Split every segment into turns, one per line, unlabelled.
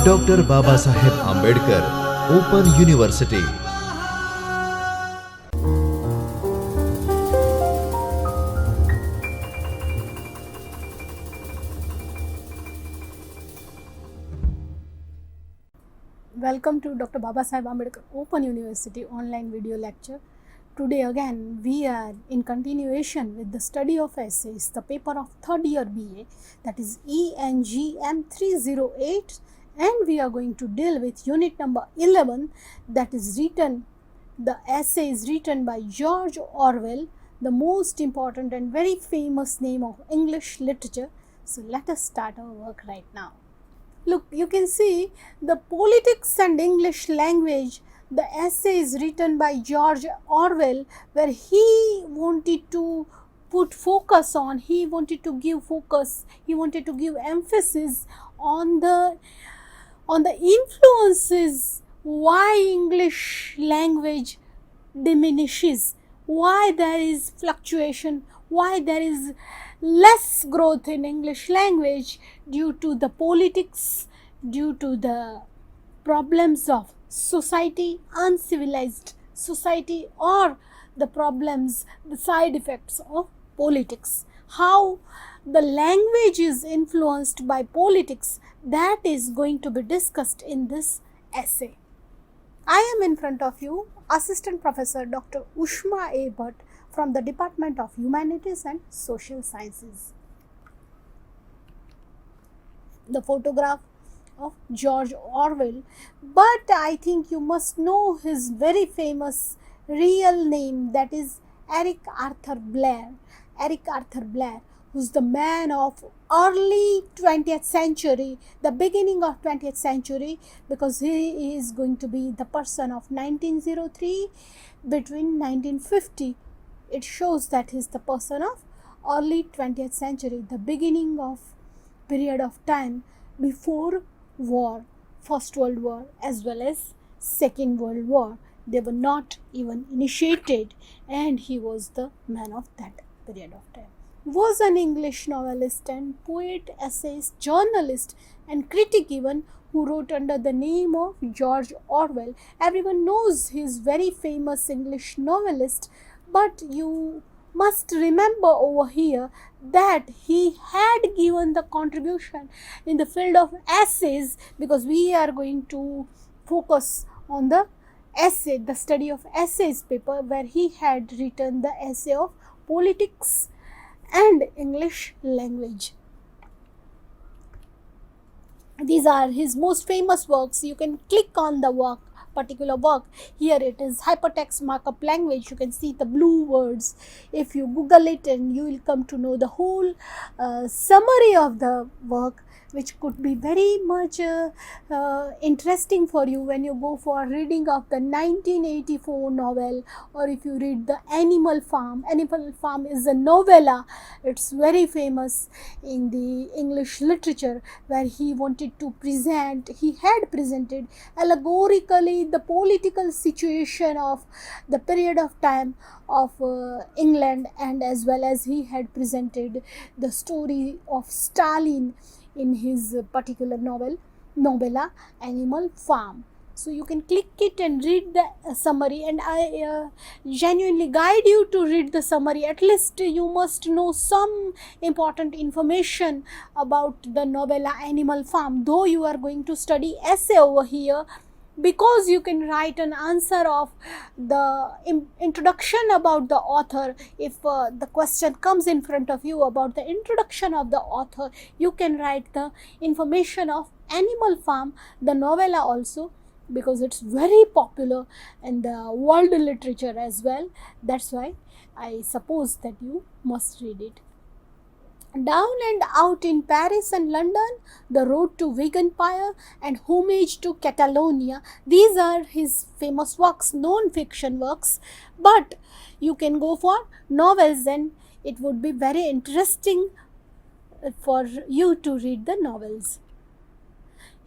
Doctor Baba Saheb Ambedkar open university.
Welcome to Dr. Baba Saheb Ambedkar Open University online video lecture. Today again we are in continuation with the study of essays, the paper of third year BA, that is ENGM 308, and we are going to deal with unit number 11, that is the essay is written by George Orwell, the most important and very famous name of English literature. So let us start our work right now. Look, you can see the politics and English language. The essay is written by George Orwell, where he wanted to put focus on, he wanted to give focus, he wanted to give emphasis on the influences why English language diminishes, why there is fluctuation, why there is less growth in English language due to the politics, due to the problems of society, uncivilized society, or the problems, the side effects of politics. How the language is influenced by politics, that is going to be discussed in this essay. I am in front of you, Assistant Professor Dr. Ushma A. Bhatt from the Department of Humanities and Social Sciences. The photograph of George Orwell, but I think you must know his very famous real name, that is Eric Arthur Blair. Eric Arthur Blair, who's the man of early 20th century, the beginning of 20th century, because he is going to be the person of 1903 between 1950. It shows that he is the person of early 20th century, the beginning of period of time before war, First World War as well as Second World War. They were not even initiated, and he was the man of that period of time. Was an English novelist and poet, essayist, journalist and critic even, who wrote under the name of George Orwell. Everyone knows he is very famous English novelist, but you must remember over here that he had given the contribution in the field of essays, because we are going to focus on the essay, the study of essays paper, where he had written the essay of politics and English language. These are his most famous works. You can click on the particular work. Here it is hypertext markup language. You can see the blue words. If you Google it, and you will come to know the whole summary of the work, which could be very much interesting for you when you go for reading of the 1984 novel, or if you read the Animal Farm. Animal Farm is a novella. It's very famous in the English literature, where he had presented allegorically the political situation of the period of time of England, and as well as he had presented the story of Stalin in his particular novella Animal Farm. So you can click it and read the summary, and I genuinely guide you to read the summary. At least you must know some important information about the novella Animal Farm, though you are going to study essay over here, because you can write an answer of the introduction about the author. If the question comes in front of you about the introduction of the author, you can write the information of Animal Farm, the novella also, because it's very popular in the world literature as well. That's why I suppose that you must read it. Down and Out in Paris and London, The Road to Vegan Empire, and Homage to Catalonia. These are his famous works, non-fiction works, but you can go for novels, and it would be very interesting for you to read the novels.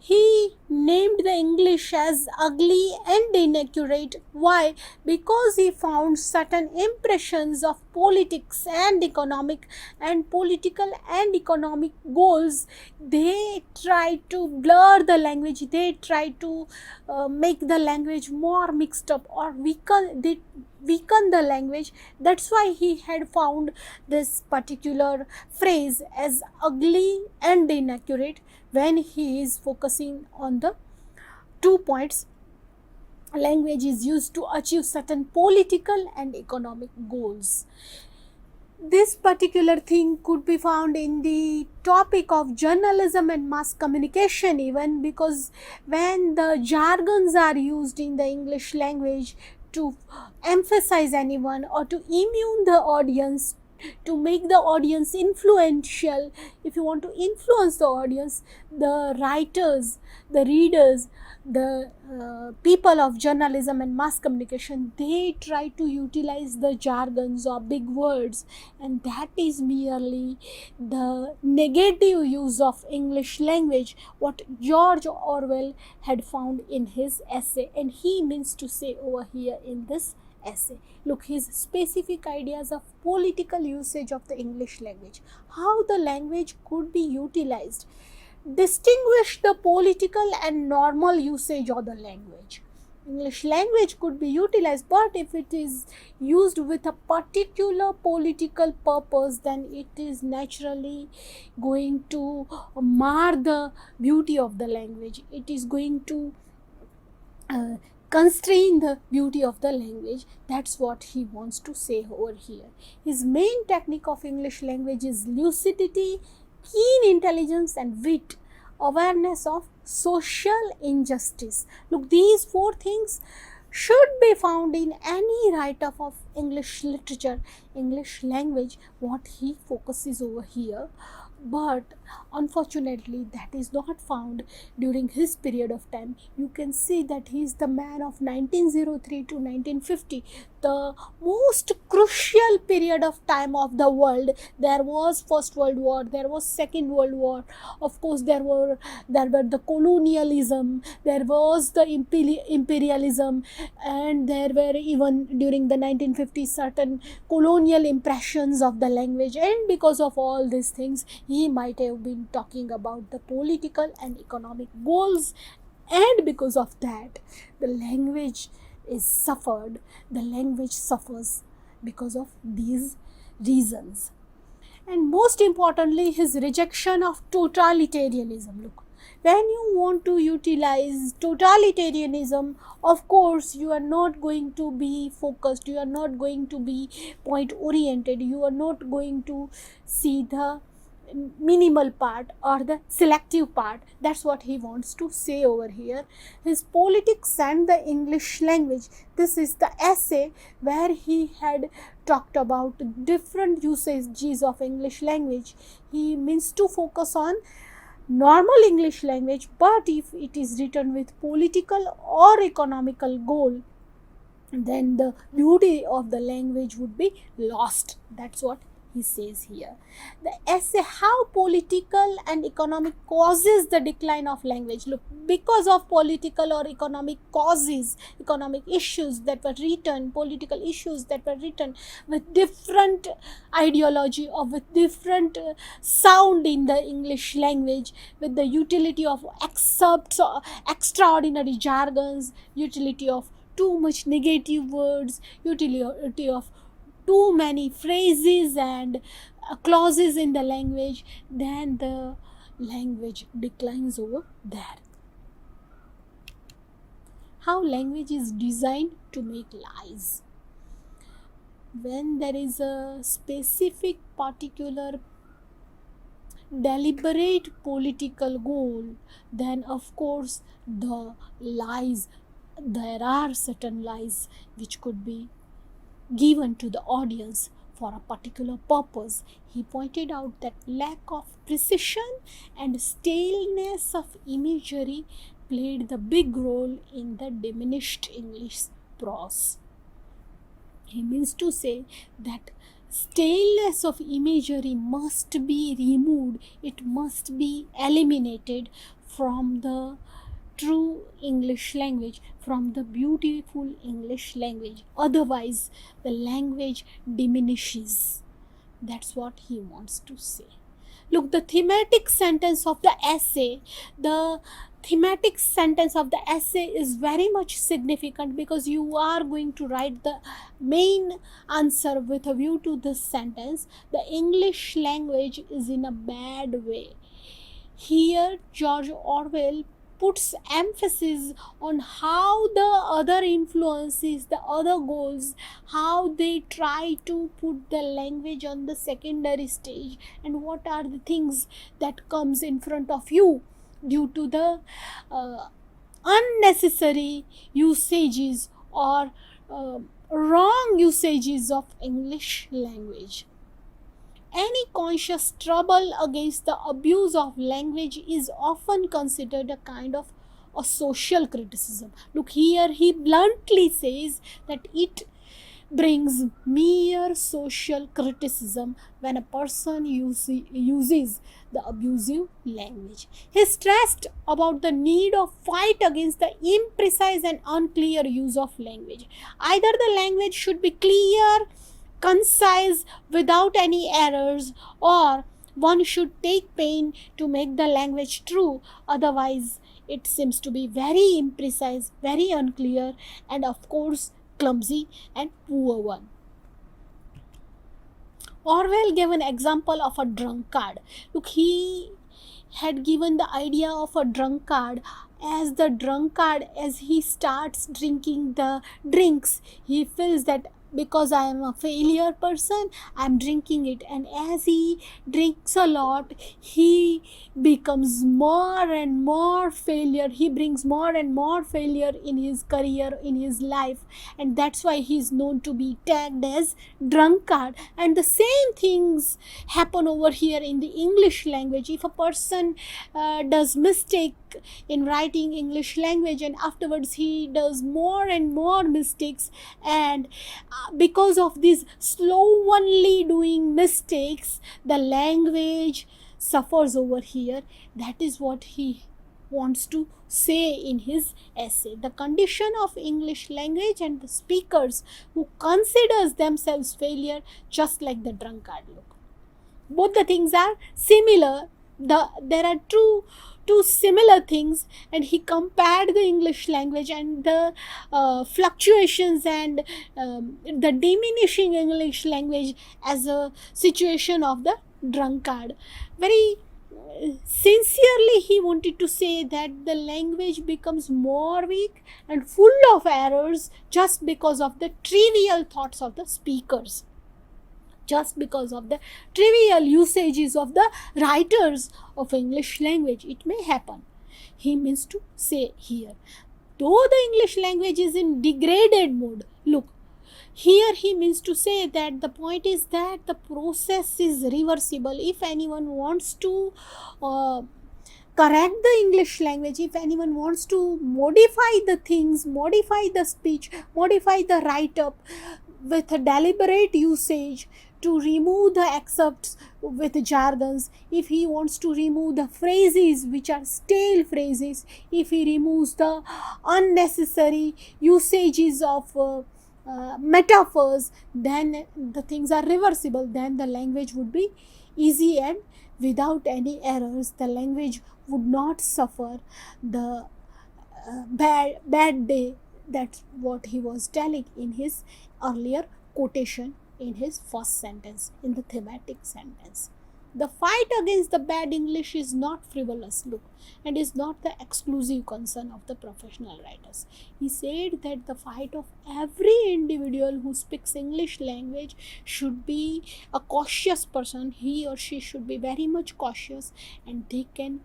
He named the English as ugly and inaccurate. Why? Because he found certain impressions of politics and political and economic goals. They try to blur the language. They try to make the language more mixed up or weaken the language. That's why he had found this particular phrase as ugly and inaccurate when he is focusing on the 2 points. Language is used to achieve certain political and economic goals. This particular thing could be found in the topic of journalism and mass communication, even because when the jargons are used in the English language to emphasize anyone or to immune the audience, to make the audience influential, if you want to influence the audience, the writers, the readers, the people of journalism and mass communication, they try to utilize the jargons or big words, and that is merely the negative use of English language, what George Orwell had found in his essay, and he means to say over here in this essay. Look, his specific ideas of political usage of the English language, how the language could be utilized, distinguish the political and normal usage of the language. English language could be utilized, but if it is used with a particular political purpose, then it is naturally going to mar the beauty of the language. It is going to constrain the beauty of the language. That's what he wants to say over here. His main technique of English language is lucidity, keen intelligence and wit, awareness of social injustice. Look, these 4 things should be found in any write-up of English literature, English language, what he focuses over here. But unfortunately, that is not found during his period of time. You can see that he is the man of 1903 to 1950, the most crucial period of time of the world. There was First World War, there was Second World War, of course there were the colonialism, there was the imperialism, and there were even during the 1950s certain colonial impressions of the language. And because of all these things, he might have been talking about the political and economic goals, and because of that the language suffers because of these reasons. And most importantly, his rejection of totalitarianism. Look, when you want to utilize totalitarianism, of course you are not going to be focused, you are not going to be point oriented, you are not going to see the minimal part or the selective part. That's what he wants to say over here. His politics and the English language, this is the essay where he had talked about different usages of English language. He means to focus on normal English language, but if it is written with political or economical goal, then the beauty of the language would be lost. That's what he says here. The essay, how political and economic causes the decline of language. Look, because of political or economic causes, economic issues that were written, political issues that were written with different ideology or with different sound in the English language, with the utility of excerpts or extraordinary jargons, utility of too much negative words, utility of too many phrases and clauses in the language, then the language declines over there. How language is designed to make lies. When there is a specific, particular, deliberate political goal, then of course the lies, there are certain lies which could be given to the audience for a particular purpose. He pointed out that lack of precision and staleness of imagery played the big role in the diminished English prose. He means to say that staleness of imagery must be removed, it must be eliminated from the true English language, from the beautiful English language. Otherwise, the language diminishes. That's what he wants to say. Look, the thematic sentence of the thematic sentence of the essay is very much significant, because you are going to write the main answer with a view to this sentence. The English language is in a bad way. Here, George Orwell puts emphasis on how the other influences, the other goals, how they try to put the language on the secondary stage, and what are the things that comes in front of you due to the unnecessary usages or wrong usages of English language. Any conscious trouble against the abuse of language is often considered a kind of a social criticism. Look, here he bluntly says that it brings mere social criticism when a person uses the abusive language. He stressed about the need of fight against the imprecise and unclear use of language. Either the language should be clear, concise, without any errors, or one should take pain to make the language true. Otherwise, it seems to be very imprecise, very unclear, and of course, clumsy and poor one. Orwell gave an example of a drunkard. Look, he had given the idea of a drunkard as the drunkard, as he starts drinking the drinks, he feels that because I am a failure person, I am drinking it, and as he drinks a lot, he becomes more and more failure. He brings more and more failure in his career, in his life, and that's why he is known to be tagged as drunkard. And the same things happen over here in the English language. If a person does mistake in writing English language, and afterwards he does more and more mistakes, and because of these slovenly doing mistakes, the language suffers over here. That is what he wants to say in his essay. The condition of English language and the speakers who considers themselves failure, just like the drunkard. Look, both the things are similar. There are two similar things, and he compared the English language and the fluctuations and the diminishing English language as a situation of the drunkard. Very sincerely he wanted to say that the language becomes more weak and full of errors just because of the trivial thoughts of the speakers, just because of the trivial usages of the writers of English language. It may happen. He means to say here, though the English language is in degraded mode. Look, here he means to say that the point is that the process is reversible. If anyone wants to correct the English language, if anyone wants to modify the things, modify the speech, modify the write-up with a deliberate usage, to remove the excerpts with jargons, if he wants to remove the phrases which are stale phrases, if he removes the unnecessary usages of metaphors, then the things are reversible. Then the language would be easy and without any errors. The language would not suffer the bad day. That's what he was telling in his earlier quotation in his first sentence, in the thematic sentence. The fight against the bad English is not frivolous, look, and is not the exclusive concern of the professional writers. He said that the fight of every individual who speaks English language should be a cautious person. He or she should be very much cautious, and they can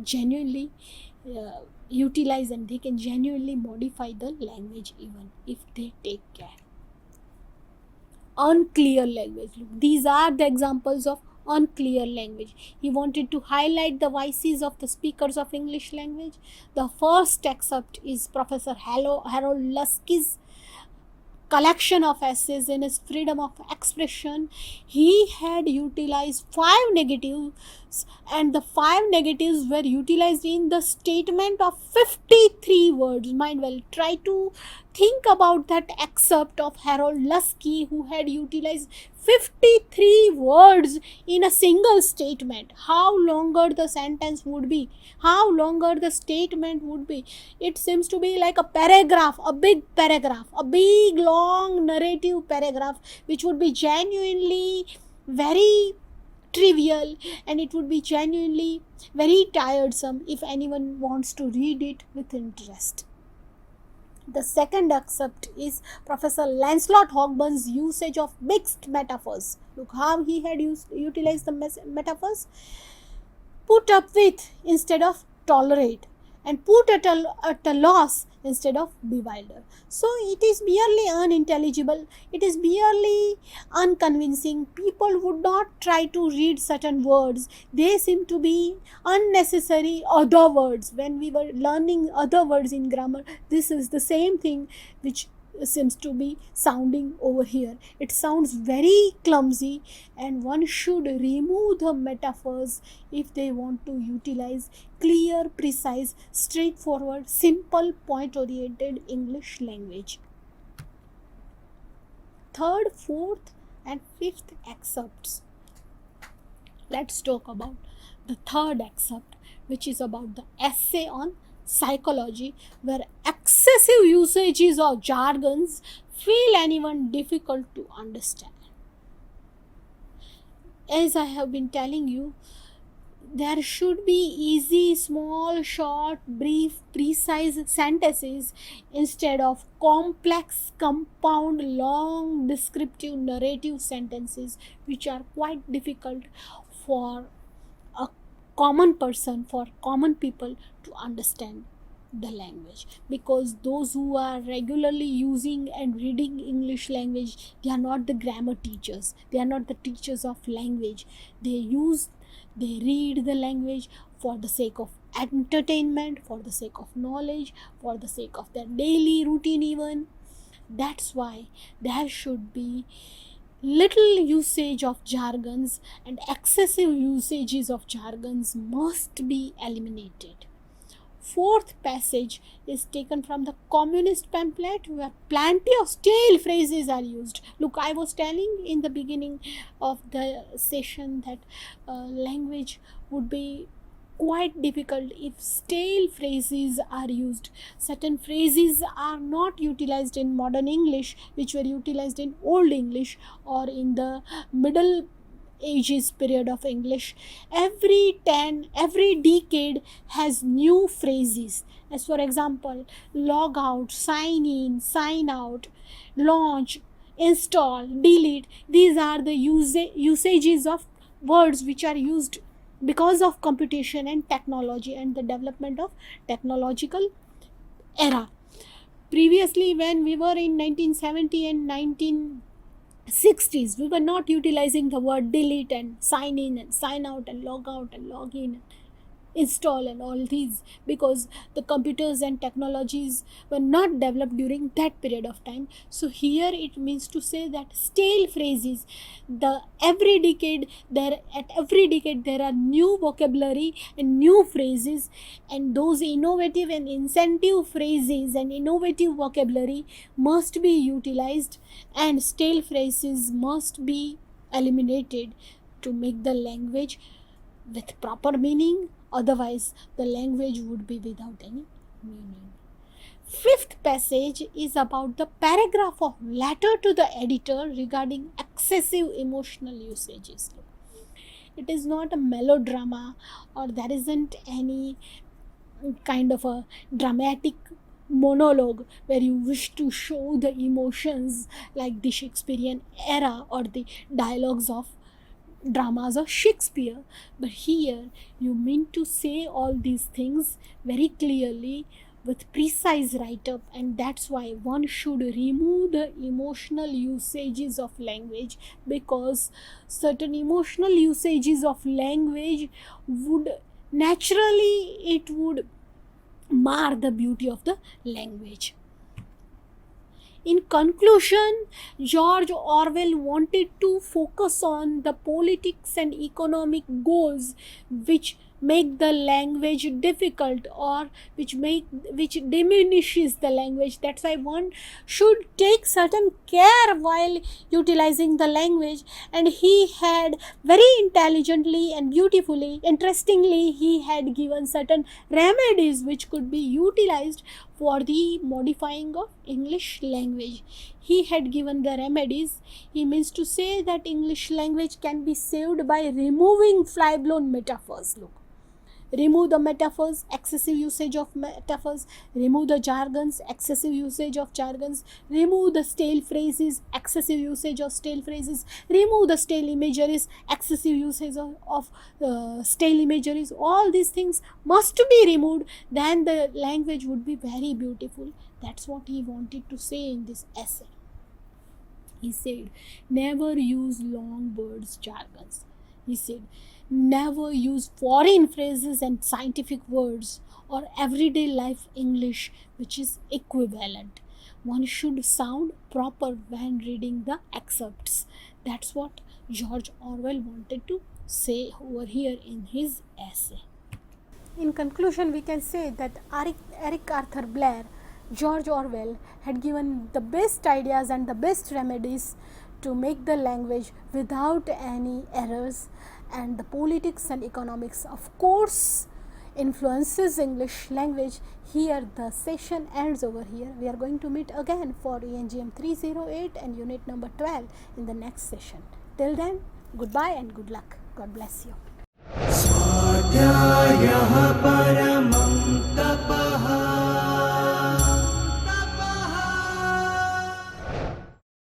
genuinely utilize, and they can genuinely modify the language even if they take care. Unclear language. Look, these are the examples of unclear language. He wanted to highlight the vices of the speakers of English language. The first excerpt is Professor Harold Lusky's collection of essays in his freedom of expression. He had utilized 5 negative accepts, and the 5 negatives were utilized in the statement of 53 words. Mind well, try to think about that excerpt of Harold Lusky, who had utilized 53 words in a single statement. How longer the sentence would be, how longer the statement would be. It seems to be like a paragraph, a big long narrative paragraph, which would be genuinely very trivial, and it would be genuinely very tiresome if anyone wants to read it with interest. The second excerpt is Professor Lancelot Hogburn's usage of mixed metaphors. Look how he had utilized the metaphors. Put up with instead of tolerate, and put at a loss instead of bewilder. So it is merely unintelligible, it is merely unconvincing. People would not try to read certain words, they seem to be unnecessary other words. When we were learning other words in grammar, this is the same thing which seems to be sounding over here. It sounds very clumsy, and one should remove the metaphors if they want to utilize clear, precise, straightforward, simple, point oriented English language. Third, fourth, and fifth excerpts. Let's talk about the third excerpt, which is about the essay on psychology, where excessive usages of jargons feel anyone difficult to understand. As I have been telling you, there should be easy, small, short, brief, precise sentences instead of complex, compound, long, descriptive, narrative sentences, which are quite difficult for a common person, for common people to understand the language. Because those who are regularly using and reading English language, they are not the grammar teachers, they are not the teachers of language. They read the language for the sake of entertainment, for the sake of knowledge, for the sake of their daily routine even. That's why there should be little usage of jargons, and excessive usages of jargons must be eliminated. Fourth passage is taken from the communist pamphlet, where plenty of stale phrases are used. Look, I was telling in the beginning of the session that language would be quite difficult if stale phrases are used. Certain phrases are not utilized in modern English, which were utilized in old English or in the middle ages period of English. Every decade has new phrases. As for example, log out, sign in, sign out, launch, install, delete. These are the usages of words which are used because of computation and technology and the development of technological era. Previously, when we were in 1970 and 1960s, we were not utilizing the word delete and sign in and sign out and log in and install and all these, because the computers and technologies were not developed during that period of time. So here it means to say that stale phrases, at every decade there are new vocabulary and new phrases, and those innovative and incentive phrases and innovative vocabulary must be utilized, and stale phrases must be eliminated to make the language with proper meaning. Otherwise, the language would be without any meaning. Fifth passage is about the paragraph of letter to the editor regarding excessive emotional usages. It is not a melodrama, or there isn't any kind of a dramatic monologue where you wish to show the emotions like the Shakespearean era or the dialogues of dramas of Shakespeare. But here you mean to say all these things very clearly with precise write-up, and that's why one should remove the emotional usages of language, because certain emotional usages of language would mar the beauty of the language. In conclusion, George Orwell wanted to focus on the politics and economic goals which make the language difficult, or which diminishes the language. That's why one should take certain care while utilizing the language, and he had very intelligently and beautifully, interestingly, he had given certain remedies which could be utilized for the modifying of English language. He had given the remedies. He means to say that English language can be saved by removing fly-blown metaphors. Look, remove the metaphors, excessive usage of metaphors, remove the jargons, excessive usage of jargons, remove the stale phrases, excessive usage of stale phrases, remove the stale imageries, excessive usage of stale imageries. All these things must be removed, then the language would be very beautiful. That's what he wanted to say in this essay. He said, never use long words, jargons. He said, never use foreign phrases and scientific words or everyday life English which is equivalent. One should sound proper when reading the excerpts. That's what George Orwell wanted to say over here in his essay. In conclusion, we can say that Eric Arthur Blair, George Orwell, had given the best ideas and the best remedies to make the language without any errors, and the politics and economics of course influences English language. Here the session ends over here. We are going to meet again for ENGM 308 and unit number 12 in the next session. Till then, goodbye and good luck. God bless you.
स्वाध्यायः